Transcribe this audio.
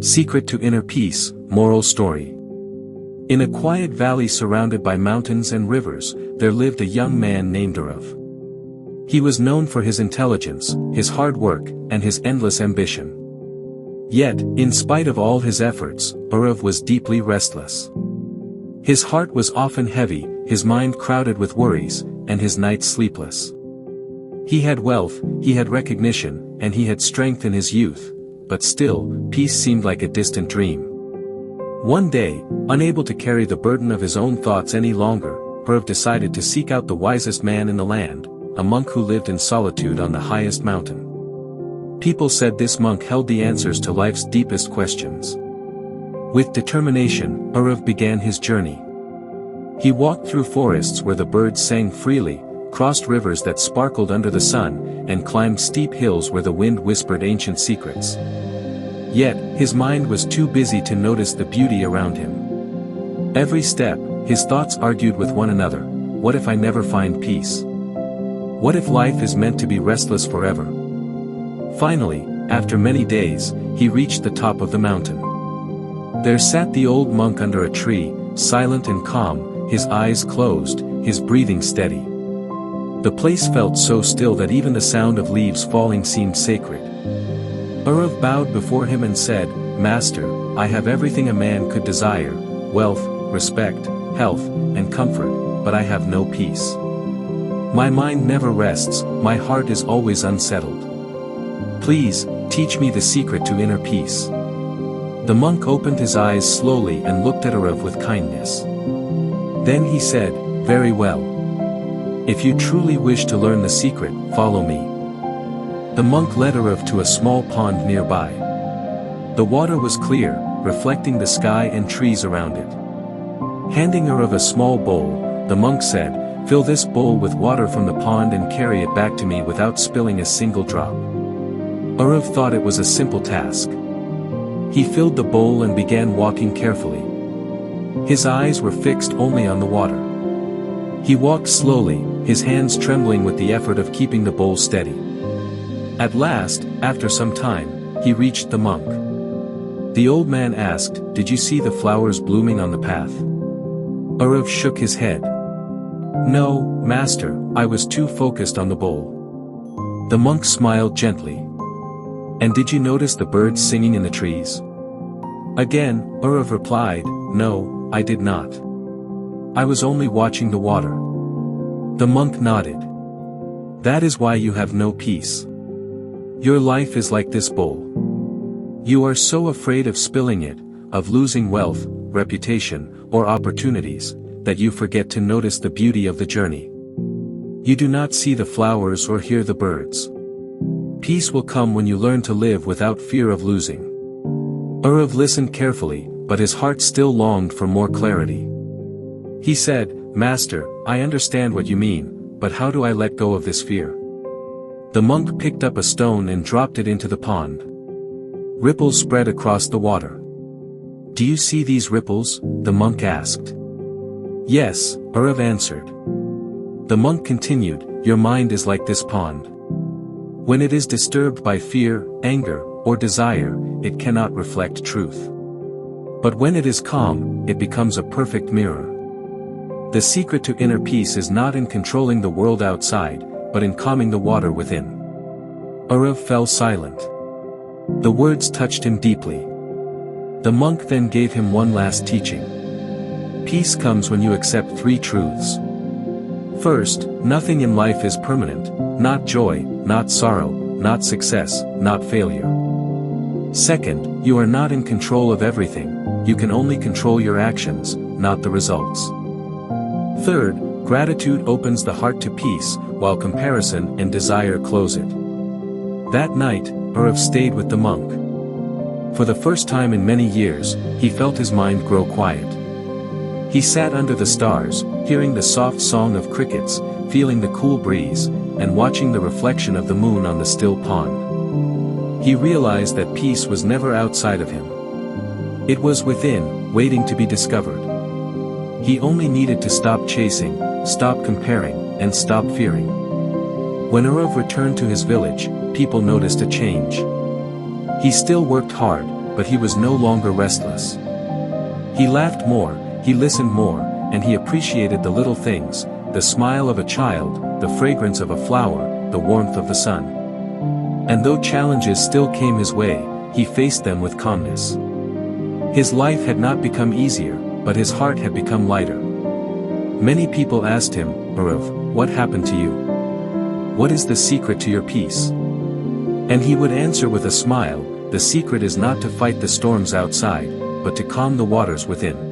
Secret to Inner Peace, Moral Story. In a quiet valley surrounded by mountains and rivers, there lived a young man named Arav. He was known for his intelligence, his hard work, and his endless ambition. Yet, in spite of all his efforts, Arav was deeply restless. His heart was often heavy, his mind crowded with worries, and his nights sleepless. He had wealth, he had recognition, and he had strength in his youth, but still, peace seemed like a distant dream. One day, unable to carry the burden of his own thoughts any longer, Arav decided to seek out the wisest man in the land, a monk who lived in solitude on the highest mountain. People said this monk held the answers to life's deepest questions. With determination, Arav began his journey. He walked through forests where the birds sang freely, crossed rivers that sparkled under the sun, and climbed steep hills where the wind whispered ancient secrets. Yet, his mind was too busy to notice the beauty around him. Every step, his thoughts argued with one another. What if I never find peace? What if life is meant to be restless forever? Finally, after many days, he reached the top of the mountain. There sat the old monk under a tree, silent and calm, his eyes closed, his breathing steady. The place felt so still that even the sound of leaves falling seemed sacred. Arav bowed before him and said, "Master, I have everything a man could desire, wealth, respect, health, and comfort, but I have no peace. My mind never rests, my heart is always unsettled. Please, teach me the secret to inner peace." The monk opened his eyes slowly and looked at Arav with kindness. Then he said, "Very well. If you truly wish to learn the secret, follow me." The monk led Arav to a small pond nearby. The water was clear, reflecting the sky and trees around it. Handing Arav a small bowl, the monk said, "Fill this bowl with water from the pond and carry it back to me without spilling a single drop." Arav thought it was a simple task. He filled the bowl and began walking carefully. His eyes were fixed only on the water. He walked slowly, his hands trembling with the effort of keeping the bowl steady. At last, after some time, he reached the monk. The old man asked, "Did you see the flowers blooming on the path?" Arav shook his head. "No, master, I was too focused on the bowl." The monk smiled gently. "And did you notice the birds singing in the trees?" Again, Arav replied, "No, I did not. I was only watching the water." The monk nodded. "That is why you have no peace. Your life is like this bowl. You are so afraid of spilling it, of losing wealth, reputation, or opportunities, that you forget to notice the beauty of the journey. You do not see the flowers or hear the birds. Peace will come when you learn to live without fear of losing." Arav listened carefully, but his heart still longed for more clarity. He said, "Master, I understand what you mean, but how do I let go of this fear?" The monk picked up a stone and dropped it into the pond. Ripples spread across the water. "Do you see these ripples?" the monk asked. "Yes," Arav answered. The monk continued, "Your mind is like this pond. When it is disturbed by fear, anger, or desire, it cannot reflect truth. But when it is calm, it becomes a perfect mirror. The secret to inner peace is not in controlling the world outside, but in calming the water within." Arav fell silent. The words touched him deeply. The monk then gave him one last teaching. Peace comes when you accept three truths. First, nothing in life is permanent, not joy, not sorrow, not success, not failure. Second, you are not in control of everything, you can only control your actions, not the results. Third, gratitude opens the heart to peace, while comparison and desire close it. That night, Arav stayed with the monk. For the first time in many years, he felt his mind grow quiet. He sat under the stars, hearing the soft song of crickets, feeling the cool breeze, and watching the reflection of the moon on the still pond. He realized that peace was never outside of him. It was within, waiting to be discovered. He only needed to stop chasing, stop comparing, and stop fearing. When Arav returned to his village, people noticed a change. He still worked hard, but he was no longer restless. He laughed more, he listened more, and he appreciated the little things, the smile of a child, the fragrance of a flower, the warmth of the sun. And though challenges still came his way, he faced them with calmness. His life had not become easier, but his heart had become lighter. Many people asked him, "Bharav, what happened to you? What is the secret to your peace?" And he would answer with a smile, "The secret is not to fight the storms outside, but to calm the waters within."